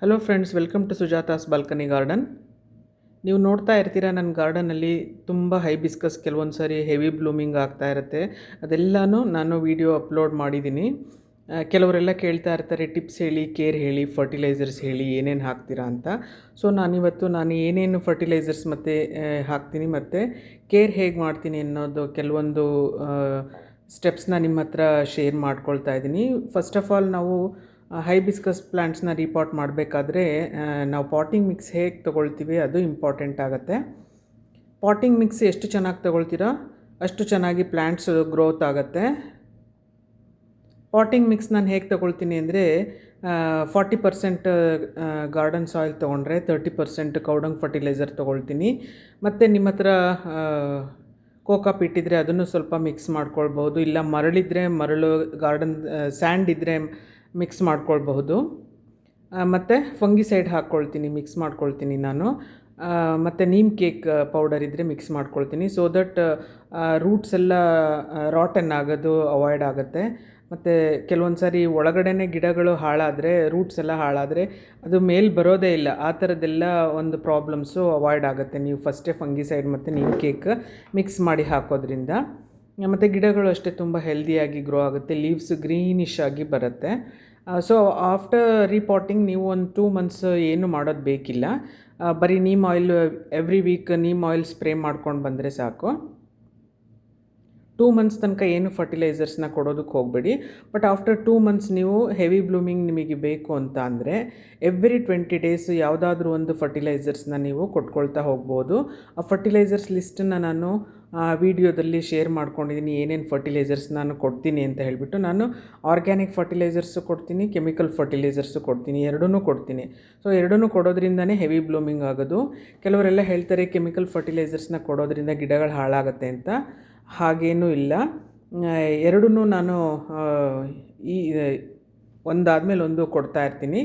Hello friends, welcome to Sujata's balcony garden. ನೀವು ನೋಡ್ತಾ ಇರ್ತೀರ ನನ್ನ ಗಾರ್ಡನಲ್ಲಿ ತುಂಬ ಹೈಬಿಸ್ಕಸ್ ಕೆಲವೊಂದು ಸಾರಿ ಹೆವಿ ಬ್ಲೂಮಿಂಗ್ ಆಗ್ತಾ ಇರುತ್ತೆ. ಅದೆಲ್ಲನೂ ನಾನು ವಿಡಿಯೋ ಅಪ್ಲೋಡ್ ಮಾಡಿದ್ದೀನಿ. ಕೆಲವರೆಲ್ಲ ಕೇಳ್ತಾ ಇರ್ತಾರೆ, ಟಿಪ್ಸ್ ಹೇಳಿ, ಕೇರ್ ಹೇಳಿ, ಫರ್ಟಿಲೈಸರ್ಸ್ ಹೇಳಿ, ಏನೇನು ಹಾಕ್ತೀರಾ ಅಂತ. ಸೊ ನಾನು ಏನೇನು ಫರ್ಟಿಲೈಸರ್ಸ್ ಮತ್ತು ಹಾಕ್ತೀನಿ ಮತ್ತು ಕೇರ್ ಹೇಗೆ ಮಾಡ್ತೀನಿ ಅನ್ನೋದು ಕೆಲವೊಂದು ಸ್ಟೆಪ್ಸ್ನ ನಿಮ್ಮ ಹತ್ರ ಶೇರ್ ಮಾಡ್ಕೊಳ್ತಾ ಇದ್ದೀನಿ. ಫಸ್ಟ್ ಆಫ್ ಆಲ್ ನಾವು ಹೈಬಿಸ್ಕಸ್ ಪ್ಲ್ಯಾಂಟ್ಸ್ನ ರೀಪಾಟ್ ಮಾಡಬೇಕಾದ್ರೆ ನಾವು ಪಾಟಿಂಗ್ ಮಿಕ್ಸ್ ಹೇಗೆ ತೊಗೊಳ್ತೀವಿ ಅದು ಇಂಪಾರ್ಟೆಂಟ್ ಆಗುತ್ತೆ. ಪಾಟಿಂಗ್ ಮಿಕ್ಸ್ ಎಷ್ಟು ಚೆನ್ನಾಗಿ ತೊಗೊಳ್ತೀರೋ ಅಷ್ಟು ಚೆನ್ನಾಗಿ ಪ್ಲ್ಯಾಂಟ್ಸ್ ಗ್ರೋತ್ ಆಗುತ್ತೆ. ಪಾಟಿಂಗ್ ಮಿಕ್ಸ್ ನಾನು ಹೇಗೆ ತೊಗೊಳ್ತೀನಿ ಅಂದರೆ 40% ಗಾರ್ಡನ್ ಸಾಯಿಲ್ ತೊಗೊಂಡ್ರೆ 30% ಕೌಡಂಗ್ ಫರ್ಟಿಲೈಸರ್ ತೊಗೊಳ್ತೀನಿ. ಮತ್ತು ನಿಮ್ಮ ಹತ್ರ ಕೋಕಾಪ್ ಇಟ್ಟಿದ್ರೆ ಅದನ್ನು ಸ್ವಲ್ಪ ಮಿಕ್ಸ್ ಮಾಡ್ಕೊಳ್ಬೋದು, ಇಲ್ಲ ಮರಳಿದ್ರೆ ಮರಳು, ಗಾರ್ಡನ್ ಸ್ಯಾಂಡ್ ಇದ್ದರೆ ಮಿಕ್ಸ್ ಮಾಡ್ಕೊಳ್ಬಹುದು. ಮತ್ತು ಫಂಗಿಸೈಡ್ ಹಾಕ್ಕೊಳ್ತೀನಿ, ಮಿಕ್ಸ್ ಮಾಡ್ಕೊಳ್ತೀನಿ ನಾನು. ಮತ್ತು ನೀಮ್ ಕೇಕ್ ಪೌಡರ್ ಇದ್ದರೆ ಮಿಕ್ಸ್ ಮಾಡ್ಕೊಳ್ತೀನಿ, ಸೊ ದಟ್ ರೂಟ್ಸ್ ಎಲ್ಲ ರಾಟನ್ ಆಗೋದು ಅವಾಯ್ಡ್ ಆಗುತ್ತೆ. ಮತ್ತು ಕೆಲವೊಂದು ಸಾರಿ ಒಳಗಡೆ ಗಿಡಗಳು ಹಾಳಾದರೆ, ರೂಟ್ಸ್ ಎಲ್ಲ ಹಾಳಾದರೆ ಅದು ಮೇಲೆ ಬರೋದೇ ಇಲ್ಲ. ಆ ಥರದ್ದೆಲ್ಲ ಒಂದು ಪ್ರಾಬ್ಲಮ್ಸು ಅವಾಯ್ಡ್ ಆಗುತ್ತೆ ನೀವು ಫಸ್ಟೇ ಫಂಗಿಸೈಡ್ ಮತ್ತು ನೀಮ್ ಕೇಕ್ ಮಿಕ್ಸ್ ಮಾಡಿ ಹಾಕೋದ್ರಿಂದ. ಮತ್ತು ಗಿಡಗಳು ಅಷ್ಟೇ ತುಂಬ ಹೆಲ್ದಿಯಾಗಿ ಗ್ರೋ ಆಗುತ್ತೆ, ಲೀವ್ಸ್ ಗ್ರೀನಿಶ್ ಆಗಿ ಬರುತ್ತೆ. ಸೊ ಆಫ್ಟರ್ ರೀಪಾಟಿಂಗ್ ನೀವು ಒಂದು 2 months ಏನು ಮಾಡೋದು ಬೇಕಿಲ್ಲ. ಬರೀ neem oil every week neem oil spray ಮಾಡ್ಕೊಂಡು ಬಂದರೆ ಸಾಕು. 2 months ತನಕ ಏನು ಫರ್ಟಿಲೈಸರ್ಸ್ನ ಕೊಡೋದಕ್ಕೆ ಹೋಗಬೇಡಿ. ಬಟ್ ಆಫ್ಟರ್ 2 months ನೀವು ಹೆವಿ ಬ್ಲೂಮಿಂಗ್ ನಿಮಗೆ ಬೇಕು ಅಂತ ಅಂದರೆ ಎವ್ರಿ 20 days ಯಾವುದಾದ್ರೂ ಒಂದು ಫರ್ಟಿಲೈಸರ್ಸ್ನ ನೀವು ಕೊಟ್ಕೊಳ್ತಾ ಹೋಗ್ಬೋದು. ಆ ಫರ್ಟಿಲೈಸರ್ಸ್ ಲಿಸ್ಟನ್ನು ನಾನು ವಿಡಿಯೋದಲ್ಲಿ ಶೇರ್ ಮಾಡ್ಕೊಂಡಿದ್ದೀನಿ, ಏನೇನು ಫರ್ಟಿಲೈಸರ್ಸ್ ನಾನು ಕೊಡ್ತೀನಿ ಅಂತ ಹೇಳಿಬಿಟ್ಟು. ನಾನು ಆರ್ಗ್ಯಾನಿಕ್ ಫರ್ಟಿಲೈಸರ್ಸು ಕೊಡ್ತೀನಿ, ಕೆಮಿಕಲ್ ಫರ್ಟಿಲೈಸರ್ಸು ಕೊಡ್ತೀನಿ, ಎರಡೂ ಕೊಡ್ತೀನಿ. ಸೊ ಎರಡೂ ಕೊಡೋದ್ರಿಂದನೇ ಹೆವಿ ಬ್ಲೂಮಿಂಗ್ ಆಗೋದು. ಕೆಲವರೆಲ್ಲ ಹೇಳ್ತಾರೆ ಕೆಮಿಕಲ್ ಫರ್ಟಿಲೈಸರ್ಸ್ನ ಕೊಡೋದ್ರಿಂದ ಗಿಡಗಳು ಹಾಳಾಗುತ್ತೆ ಅಂತ. ಹಾಗೇನೂ ಇಲ್ಲ. ಎರಡೂ ನಾನು ಈ ಒಂದಾದಮೇಲೆ ಒಂದು ಕೊಡ್ತಾ ಇರ್ತೀನಿ.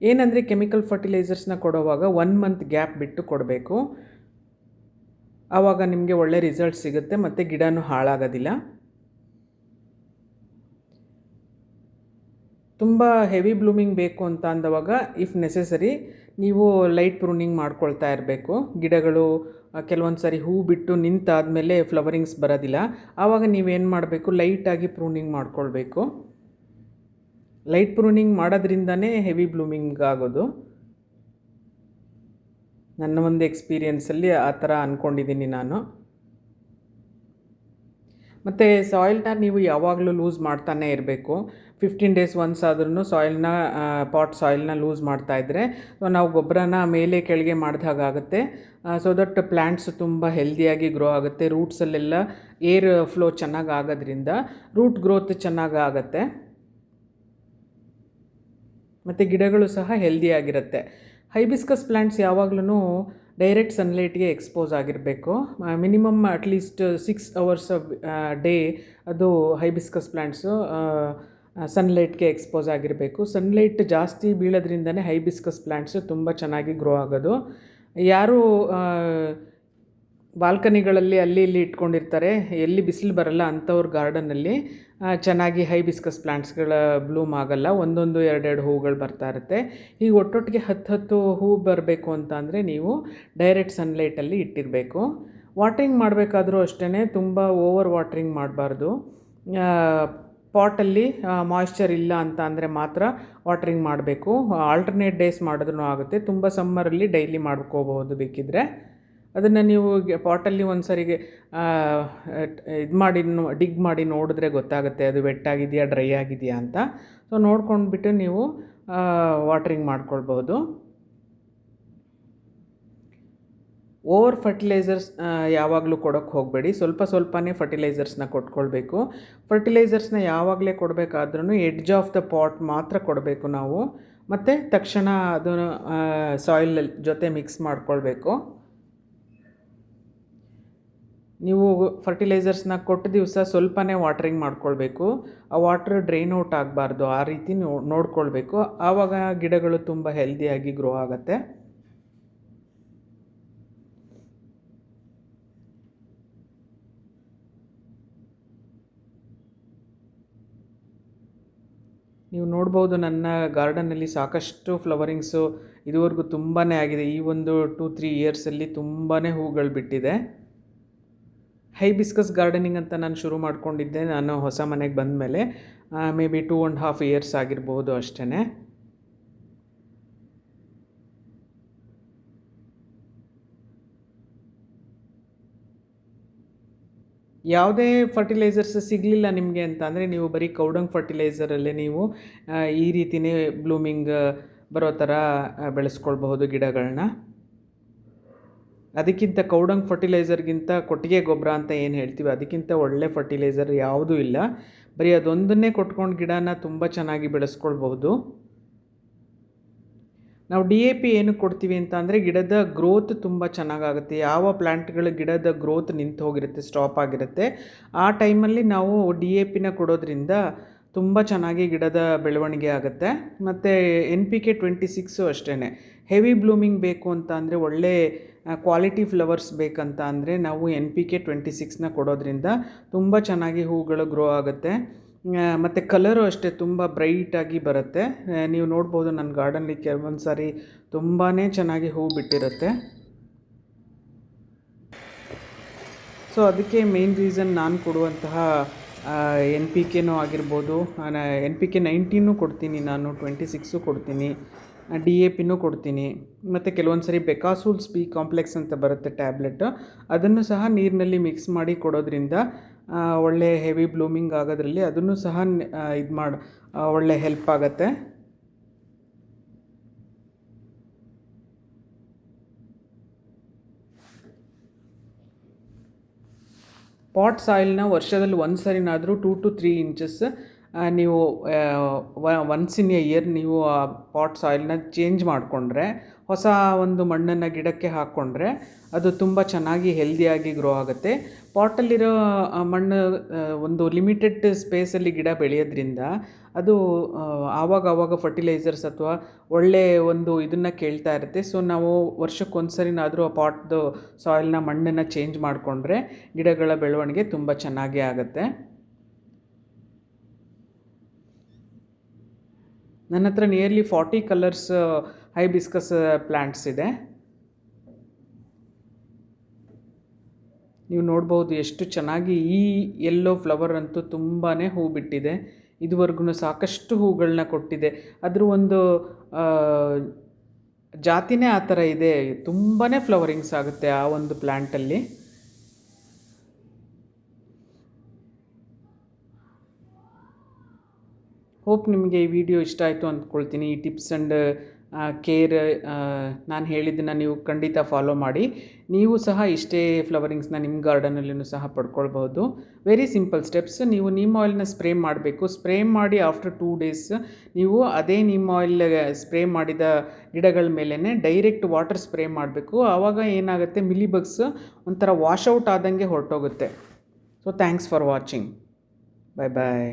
ಏನಂದರೆ ಕೆಮಿಕಲ್ ಫರ್ಟಿಲೈಸರ್ಸ್ನ ಕೊಡೋವಾಗ 1 month ಗ್ಯಾಪ್ ಬಿಟ್ಟು ಕೊಡಬೇಕು. ಆವಾಗ ನಿಮಗೆ ಒಳ್ಳೆ ರಿಸಲ್ಟ್ ಸಿಗುತ್ತೆ ಮತ್ತು ಗಿಡನೂ ಹಾಳಾಗೋದಿಲ್ಲ. ತುಂಬ ಹೆವಿ ಬ್ಲೂಮಿಂಗ್ ಬೇಕು ಅಂತ ಅಂದವಾಗ ಇಫ್ ನೆಸೆಸರಿ ನೀವು ಲೈಟ್ ಪ್ರೂನಿಂಗ್ ಮಾಡ್ಕೊಳ್ತಾ ಇರಬೇಕು. ಗಿಡಗಳು ಕೆಲವೊಂದು ಸಾರಿ ಹೂ ಬಿಟ್ಟು ನಿಂತಾದಮೇಲೆ ಫ್ಲವರಿಂಗ್ಸ್ ಬರೋದಿಲ್ಲ. ಆವಾಗ ನೀವೇನು ಮಾಡಬೇಕು, ಲೈಟಾಗಿ ಪ್ರೂನಿಂಗ್ ಮಾಡ್ಕೊಳ್ಬೇಕು. ಲೈಟ್ ಪ್ರೂನಿಂಗ್ ಮಾಡೋದ್ರಿಂದನೇ ಹೆವಿ ಬ್ಲೂಮಿಂಗ್ ಆಗೋದು. ನನ್ನ ಒಂದು ಎಕ್ಸ್ಪೀರಿಯೆನ್ಸಲ್ಲಿ ಆ ಥರ ಅಂದ್ಕೊಂಡಿದ್ದೀನಿ ನಾನು. ಮತ್ತು ಸಾಯಿಲ್ನ ನೀವು ಯಾವಾಗಲೂ ಲೂಸ್ ಮಾಡ್ತಾನೇ ಇರಬೇಕು. 15 days once ಆದ್ರೂ ಸಾಯಿಲ್ನ ಪಾಟ್ ಸಾಯಿಲ್ನ ಲೂಸ್ ಮಾಡ್ತಾಯಿದ್ರೆ ನಾವು ಗೊಬ್ಬರನ ಮೇಲೆ ಕೆಳಗೆ ಮಾಡಿದಾಗುತ್ತೆ. ಸೊ ದಟ್ ಪ್ಲ್ಯಾಂಟ್ಸ್ ತುಂಬ ಹೆಲ್ದಿಯಾಗಿ ಗ್ರೋ ಆಗುತ್ತೆ. ರೂಟ್ಸಲ್ಲೆಲ್ಲ ಏರ್ ಫ್ಲೋ ಚೆನ್ನಾಗಿ ಆಗೋದ್ರಿಂದ ರೂಟ್ ಗ್ರೋತ್ ಚೆನ್ನಾಗಿ ಆಗುತ್ತೆ ಮತ್ತು ಗಿಡಗಳು ಸಹ ಹೆಲ್ದಿಯಾಗಿರುತ್ತೆ. ಹೈಬಿಸ್ಕಸ್ ಪ್ಲ್ಯಾಂಟ್ಸ್ ಯಾವಾಗ್ಲೂ ಡೈರೆಕ್ಟ್ ಸನ್ಲೈಟ್ಗೆ ಎಕ್ಸ್ಪೋಸ್ ಆಗಿರಬೇಕು. ಮಿನಿಮಮ್ ಅಟ್ಲೀಸ್ಟ್ 6 hours ಡೇ ಅದು ಹೈಬಿಸ್ಕಸ್ ಪ್ಲ್ಯಾಂಟ್ಸು ಸನ್ಲೈಟ್ಗೆ ಎಕ್ಸ್ಪೋಸ್ ಆಗಿರಬೇಕು. ಸನ್ಲೈಟ್ ಜಾಸ್ತಿ ಬೀಳೋದ್ರಿಂದನೇ ಹೈಬಿಸ್ಕಸ್ ಪ್ಲ್ಯಾಂಟ್ಸು ತುಂಬ ಚೆನ್ನಾಗಿ ಗ್ರೋ ಆಗೋದು. ಯಾರು ಬಾಲ್ಕನಿಗಳಲ್ಲಿ ಅಲ್ಲಿ ಇಲ್ಲಿ ಇಟ್ಕೊಂಡಿರ್ತಾರೆ, ಎಲ್ಲಿ ಬಿಸಿಲು ಬರಲ್ಲ ಅಂಥವ್ರ ಗಾರ್ಡನ್ನಲ್ಲಿ ಚೆನ್ನಾಗಿ ಹೈಬಿಸ್ಕಸ್ ಪ್ಲ್ಯಾಂಟ್ಸ್ಗಳ ಬ್ಲೂಮ್ ಆಗೋಲ್ಲ. ಒಂದೊಂದು ಎರಡೆರಡು ಹೂಗಳು ಬರ್ತಾ ಇರುತ್ತೆ. ಈಗ ಒಟ್ಟೊಟ್ಟಿಗೆ 10 ಹೂ ಬರಬೇಕು ಅಂತ ಅಂದರೆ ನೀವು ಡೈರೆಕ್ಟ್ ಸನ್ಲೈಟಲ್ಲಿ ಇಟ್ಟಿರಬೇಕು. ವಾಟ್ರಿಂಗ್ ಮಾಡಬೇಕಾದ್ರೂ ಅಷ್ಟೇ, ತುಂಬ ಓವರ್ ವಾಟ್ರಿಂಗ್ ಮಾಡಬಾರ್ದು. ಪಾಟಲ್ಲಿ ಮಾಯ್ಶ್ಚರ್ ಇಲ್ಲ ಅಂತ ಅಂದರೆ ಮಾತ್ರ ವಾಟ್ರಿಂಗ್ ಮಾಡಬೇಕು. ಆಲ್ಟರ್ನೇಟ್ ಡೇಸ್ ಮಾಡಿದ್ರೂ ಆಗುತ್ತೆ. ತುಂಬ ಸಮ್ಮರಲ್ಲಿ ಡೈಲಿ ಮಾಡ್ಕೋಬಹುದು ಬೇಕಿದ್ದರೆ. ಅದನ್ನು ನೀವು ಪಾಟಲ್ಲಿ ಒಂದು ಸರಿಗೆ ಇದು ಮಾಡಿ ಡಿಗ್ ಮಾಡಿ ನೋಡಿದ್ರೆ ಗೊತ್ತಾಗುತ್ತೆ ಅದು ವೆಟ್ ಆಗಿದೆಯಾ ಡ್ರೈ ಆಗಿದೆಯಾ ಅಂತ. ಸೊ ನೋಡ್ಕೊಂಡ್ಬಿಟ್ಟು ನೀವು ವಾಟ್ರಿಂಗ್ ಮಾಡ್ಕೊಳ್ಬೋದು. ಓವರ್ ಫರ್ಟಿಲೈಸರ್ಸ್ ಯಾವಾಗಲೂ ಕೊಡೋಕ್ಕೆ ಹೋಗಬೇಡಿ. ಸ್ವಲ್ಪನೇ ಫರ್ಟಿಲೈಸರ್ಸ್ನ ಕೊಟ್ಕೊಳ್ಬೇಕು. ಫರ್ಟಿಲೈಸರ್ಸ್ನ ಯಾವಾಗಲೇ ಕೊಡಬೇಕಾದ್ರೂ ಎಡ್ಜ್ ಆಫ್ ದ ಪಾಟ್ ಮಾತ್ರ ಕೊಡಬೇಕು ನಾವು. ಮತ್ತು ತಕ್ಷಣ ಅದನ್ನು ಸಾಯಿಲ್ ಜೊತೆ ಮಿಕ್ಸ್ ಮಾಡ್ಕೊಳ್ಬೇಕು. ನೀವು ಫರ್ಟಿಲೈಸರ್ಸ್ನ ಕೊಟ್ಟ ದಿವಸ ಸ್ವಲ್ಪನೇ ವಾಟ್ರಿಂಗ್ ಮಾಡ್ಕೊಳ್ಬೇಕು. ಆ ವಾಟ್ರ್ ಡ್ರೈನ್ ಔಟ್ ಆಗಬಾರ್ದು, ಆ ರೀತಿ ನೋಡ್ಕೊಳ್ಬೇಕು. ಆವಾಗ ಗಿಡಗಳು ತುಂಬ ಹೆಲ್ದಿಯಾಗಿ ಗ್ರೋ ಆಗುತ್ತೆ. ನೀವು ನೋಡ್ಬೋದು ನನ್ನ ಗಾರ್ಡನಲ್ಲಿ ಸಾಕಷ್ಟು ಫ್ಲವರಿಂಗ್ಸು ಇದುವರೆಗೂ ತುಂಬಾ ಆಗಿದೆ. ಈ ಒಂದು 2-3 ಇಯರ್ಸಲ್ಲಿ ತುಂಬಾ ಹೂಗಳು ಬಿಟ್ಟಿದೆ. ಹೈಬಿಸ್ಕಸ್ ಗಾರ್ಡನಿಂಗ್ ಅಂತ ನಾನು ಶುರು ಮಾಡ್ಕೊಂಡಿದ್ದೆ ನಾನು ಹೊಸ ಮನೆಗೆ ಬಂದ ಮೇಲೆ. ಮೇ ಬಿ 2.5 ಇಯರ್ಸ್ ಆಗಿರ್ಬೋದು ಅಷ್ಟೇ. ಯಾವುದೇ ಫರ್ಟಿಲೈಸರ್ಸ್ ಸಿಗಲಿಲ್ಲ ನಿಮಗೆ ಅಂತ ಅಂದರೆ ನೀವು ಬರೀ ಕೌಡಂಗ್ ಫರ್ಟಿಲೈಸರಲ್ಲೇ ನೀವು ಈ ರೀತಿಯೇ ಬ್ಲೂಮಿಂಗ್ ಬರೋ ಥರ ಬೆಳೆಸ್ಕೊಳ್ಬಹುದು ಗಿಡಗಳನ್ನ. ಅದಕ್ಕಿಂತ ಕೌಡಂಗ್ ಫರ್ಟಿಲೈಸರ್ಗಿಂತ ಕೊಟ್ಟಿಗೆ ಗೊಬ್ಬರ ಅಂತ ಏನು ಹೇಳ್ತೀವಿ ಅದಕ್ಕಿಂತ ಒಳ್ಳೆ ಫರ್ಟಿಲೈಸರ್ ಯಾವುದೂ ಇಲ್ಲ. ಬರೀ ಅದೊಂದನ್ನೇ ಕೊಟ್ಕೊಂಡು ಗಿಡನ ತುಂಬ ಚೆನ್ನಾಗಿ ಬೆಳೆಸ್ಕೊಳ್ಬಹುದು. ನಾವು DAP ಏನಕ್ಕೆ ಕೊಡ್ತೀವಿ ಅಂತ ಅಂದರೆ ಗಿಡದ ಗ್ರೋತ್ ತುಂಬ ಚೆನ್ನಾಗಾಗುತ್ತೆ. ಯಾವ ಪ್ಲ್ಯಾಂಟ್ಗಳ ಗಿಡದ ಗ್ರೋತ್ ನಿಂತು ಹೋಗಿರುತ್ತೆ, ಸ್ಟಾಪ್ ಆಗಿರುತ್ತೆ, ಆ ಟೈಮಲ್ಲಿ ನಾವು DAPನ ಕೊಡೋದ್ರಿಂದ ತುಂಬ ಚೆನ್ನಾಗಿ ಗಿಡದ ಬೆಳವಣಿಗೆ ಆಗುತ್ತೆ. ಮತ್ತು NPK 26 ಅಷ್ಟೇ. ಹೆವಿ ಬ್ಲೂಮಿಂಗ್ ಬೇಕು ಅಂತ ಅಂದರೆ ಒಳ್ಳೆ ಕ್ವಾಲಿಟಿ ಫ್ಲವರ್ಸ್ ಬೇಕಂತ ಅಂದರೆ ನಾವು NPK 26ನ ಕೊಡೋದ್ರಿಂದ ತುಂಬ ಚೆನ್ನಾಗಿ ಹೂಗಳು ಗ್ರೋ ಆಗುತ್ತೆ. ಮತ್ತು ಕಲರು ಅಷ್ಟೇ ತುಂಬ ಬ್ರೈಟಾಗಿ ಬರುತ್ತೆ. ನೀವು ನೋಡ್ಬೋದು ನನ್ನ ಗಾರ್ಡನ್ಲಿ ಕೆಲವೊಂದು ಸಾರಿ ತುಂಬಾ ಚೆನ್ನಾಗಿ ಹೂ ಬಿಟ್ಟಿರುತ್ತೆ. ಸೊ ಅದಕ್ಕೆ ಮೇನ್ ರೀಸನ್ ನಾನು ಕೊಡುವಂತಹ NPKನೂ ಆಗಿರ್ಬೋದು, NPK 19 ಕೊಡ್ತೀನಿ ನಾನು, 26 ಕೊಡ್ತೀನಿ, DAPನೂ ಕೊಡ್ತೀನಿ. ಮತ್ತು ಕೆಲವೊಂದು ಸರಿ ಬೆಕಾಸೂಲ್ಸ್ ಬಿ ಕಾಂಪ್ಲೆಕ್ಸ್ ಅಂತ ಬರುತ್ತೆ ಟ್ಯಾಬ್ಲೆಟ್, ಅದನ್ನು ಸಹ ನೀರಿನಲ್ಲಿ ಮಿಕ್ಸ್ ಮಾಡಿ ಕೊಡೋದ್ರಿಂದ ಒಳ್ಳೆ ಹೆವಿ ಬ್ಲೂಮಿಂಗ್ ಆಗೋದ್ರಲ್ಲಿ ಅದನ್ನು ಸಹ ಒಳ್ಳೆ ಹೆಲ್ಪ್ ಆಗುತ್ತೆ. ಪಾಟ್ ಸಾಯಿಲ್ನ ವರ್ಷದಲ್ಲಿ ಒಂದು ಸರಿನಾದರೂ 2 to 3 ಇಂಚಸ್ ನೀವು ಒನ್ಸ್ ಇನ್ ಎ ಇಯರ್ ನೀವು ಆ ಪಾಟ್ ಸಾಯಿಲ್ನ ಚೇಂಜ್ ಮಾಡಿಕೊಂಡ್ರೆ, ಹೊಸ ಒಂದು ಮಣ್ಣನ್ನು ಗಿಡಕ್ಕೆ ಹಾಕ್ಕೊಂಡ್ರೆ ಅದು ತುಂಬ ಚೆನ್ನಾಗಿ ಹೆಲ್ದಿಯಾಗಿ ಗ್ರೋ ಆಗುತ್ತೆ. ಪಾಟಲ್ಲಿರೋ ಮಣ್ಣು ಒಂದು ಲಿಮಿಟೆಡ್ ಸ್ಪೇಸಲ್ಲಿ ಗಿಡ ಬೆಳೆಯೋದ್ರಿಂದ ಅದು ಆವಾಗ ಫರ್ಟಿಲೈಸರ್ಸ್ ಅಥವಾ ಒಳ್ಳೆಯ ಒಂದು ಇದನ್ನು ಕೇಳ್ತಾ ಇರುತ್ತೆ. ಸೊ ನಾವು ವರ್ಷಕ್ಕೊಂದು ಸರಿನಾದರೂ ಆ ಪಾಟ್ದು ಸಾಯಿಲ್ನ ಮಣ್ಣನ್ನು ಚೇಂಜ್ ಮಾಡಿಕೊಂಡ್ರೆ ಗಿಡಗಳ ಬೆಳವಣಿಗೆ ತುಂಬ ಚೆನ್ನಾಗೇ ಆಗುತ್ತೆ. ನನ್ನ ಹತ್ರ ನಿಯರ್ಲಿ 40 ಕಲರ್ಸ್ ಹೈಬಿಸ್ಕಸ್ ಪ್ಲ್ಯಾಂಟ್ಸ್ ಇದೆ. ನೀವು ನೋಡ್ಬೋದು ಎಷ್ಟು ಚೆನ್ನಾಗಿ ಈ ಯೆಲ್ಲೋ ಫ್ಲವರ್ ಅಂತೂ ತುಂಬಾ ಹೂ ಬಿಟ್ಟಿದೆ. ಇದುವರೆಗೂ ಸಾಕಷ್ಟು ಹೂಗಳನ್ನ ಕೊಟ್ಟಿದೆ. ಅದ್ರ ಒಂದು ಜಾತಿನೇ ಆ ಥರ ಇದೆ, ತುಂಬಾ ಫ್ಲವರಿಂಗ್ಸ್ ಆಗುತ್ತೆ ಆ ಒಂದು ಪ್ಲ್ಯಾಂಟಲ್ಲಿ. ಹೋಪ್ ನಿಮಗೆ ಈ ವಿಡಿಯೋ ಇಷ್ಟ ಆಯಿತು ಅಂದ್ಕೊಳ್ತೀನಿ. ಈ ಟಿಪ್ಸ್ ಆ್ಯಂಡ್ ಕೇರ್ ನಾನು ಹೇಳಿದ್ದನ್ನು ನೀವು ಖಂಡಿತ ಫಾಲೋ ಮಾಡಿ. ನೀವು ಸಹ ಇಷ್ಟೇ ಫ್ಲವರಿಂಗ್ಸ್ನ ನಿಮ್ಮ ಗಾರ್ಡನಲ್ಲೂ ಸಹ ಪಡ್ಕೊಳ್ಬಹುದು. Very simple steps. ನೀವು ನೀಮ್ ಆಯಿಲ್ನ ಸ್ಪ್ರೇ ಮಾಡಬೇಕು. ಸ್ಪ್ರೇ ಮಾಡಿ ಆಫ್ಟರ್ 2 ಡೇಸ್ ನೀವು ಅದೇ ನೀಮ್ ಆಯಿಲ್ ಸ್ಪ್ರೇ ಮಾಡಿದ ಗಿಡಗಳ ಮೇಲೇ ಡೈರೆಕ್ಟ್ ವಾಟರ್ ಸ್ಪ್ರೇ ಮಾಡಬೇಕು. ಆವಾಗ ಏನಾಗುತ್ತೆ, ಮಿಲಿಬಗ್ಸ್ ಒಂಥರ ವಾಶೌಟ್ ಆದಂಗೆ ಹೊರಟೋಗುತ್ತೆ. So thanks for watching. Bye bye.